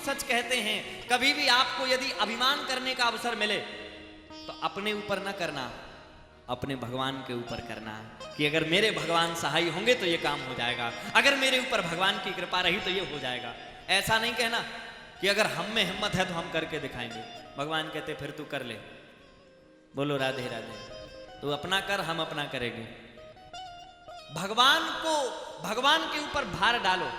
सच कहते हैं, कभी भी आपको यदि अभिमान करने का अवसर मिले तो अपने ऊपर न करना, अपने भगवान के ऊपर करना, कि अगर मेरे भगवान सहाय होंगे तो ये काम हो जाएगा, अगर मेरे ऊपर भगवान की कृपा रही तो ये हो जाएगा। ऐसा नहीं कहना कि अगर हम में हिम्मत है तो हम करके दिखाएंगे। भगवान कहते फिर तू कर ले। बोलो राधे राधे। तू अपना कर, हम अपना करेंगे। भगवान के ऊपर भार डालो,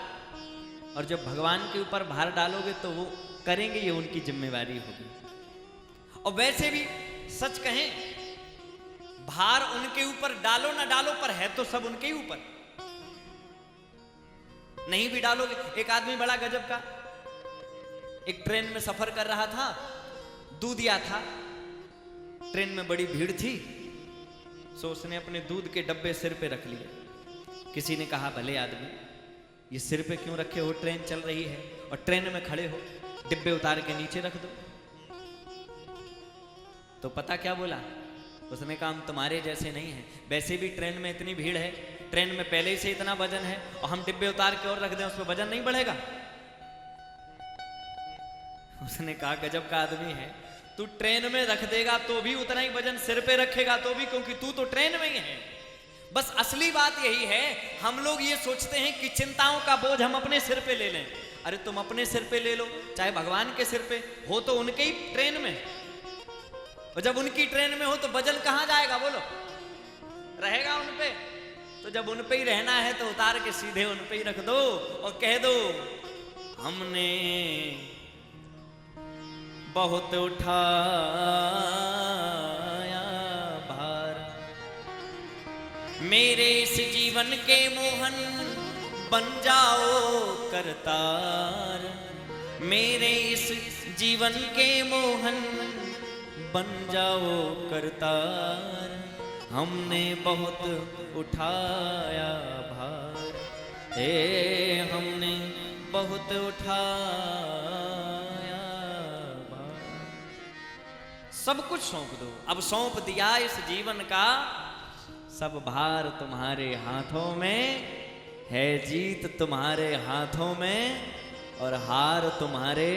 और जब भगवान के ऊपर भार डालोगे तो वो करेंगे, ये उनकी जिम्मेवारी होगी। और वैसे भी सच कहें, भार उनके ऊपर डालो ना डालो, पर है तो सब उनके ही ऊपर। नहीं भी डालोगे। एक आदमी बड़ा गजब का, एक ट्रेन में सफर कर रहा था, दूधिया था, ट्रेन में बड़ी भीड़ थी, सो उसने अपने दूध के डब्बे सिर पे रख लिए। किसी ने कहा भले आदमी, ये सिर पे क्यों रखे हो, ट्रेन चल रही है और ट्रेन में खड़े हो, डिब्बे उतार के नीचे रख दो। तो पता क्या बोला उसने? कहा हम तुम्हारे जैसे नहीं हैं, वैसे भी ट्रेन में इतनी भीड़ है, ट्रेन में पहले ही से इतना वजन है, और हम डिब्बे उतार के और रख दें, उसमें वजन नहीं बढ़ेगा। उसने कहा गजब का आदमी है, तू ट्रेन में रख देगा तो भी उतना ही वजन, सिर पे रखेगा तो भी, क्योंकि तू तो ट्रेन में ही है। बस असली बात यही है, हम लोग ये सोचते हैं कि चिंताओं का बोझ हम अपने सिर पे ले लें। अरे तुम अपने सिर पे ले लो, चाहे भगवान के सिर पे हो, तो उनके ही ट्रेन में, और जब उनकी ट्रेन में हो तो वजन कहां जाएगा? बोलो, रहेगा उन पे। तो जब उन पे ही रहना है तो उतार के सीधे उन पे ही रख दो और कह दो हमने बहुत उठाया भार, मेरे इस जीवन के मोहन बन जाओ करतार, मेरे इस जीवन के मोहन बन जाओ करतार, हमने बहुत उठाया भार, हे हमने बहुत उठाया भार। सब कुछ सौंप दो। अब सौंप दिया इस जीवन का सब भार, तुम्हारे हाथों में है, जीत तुम्हारे हाथों में, और हार तुम्हारे,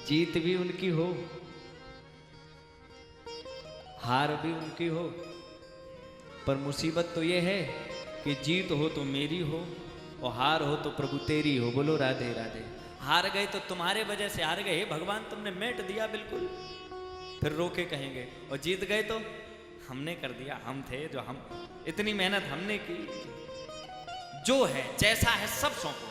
जीत भी उनकी हो, हार भी उनकी हो। पर मुसीबत तो ये है कि जीत हो तो मेरी हो और हार हो तो प्रभु तेरी हो। बोलो राधे राधे। हार गए तो तुम्हारे वजह से हार गए, भगवान तुमने मेट दिया बिल्कुल, फिर रोके कहेंगे, और जीत गए तो हमने कर दिया, हम थे जो, हम इतनी मेहनत हमने की। जो है जैसा है सब सौंपो,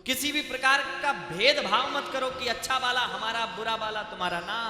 किसी भी प्रकार का भेदभाव मत करो कि अच्छा वाला हमारा, बुरा वाला तुम्हारा, ना।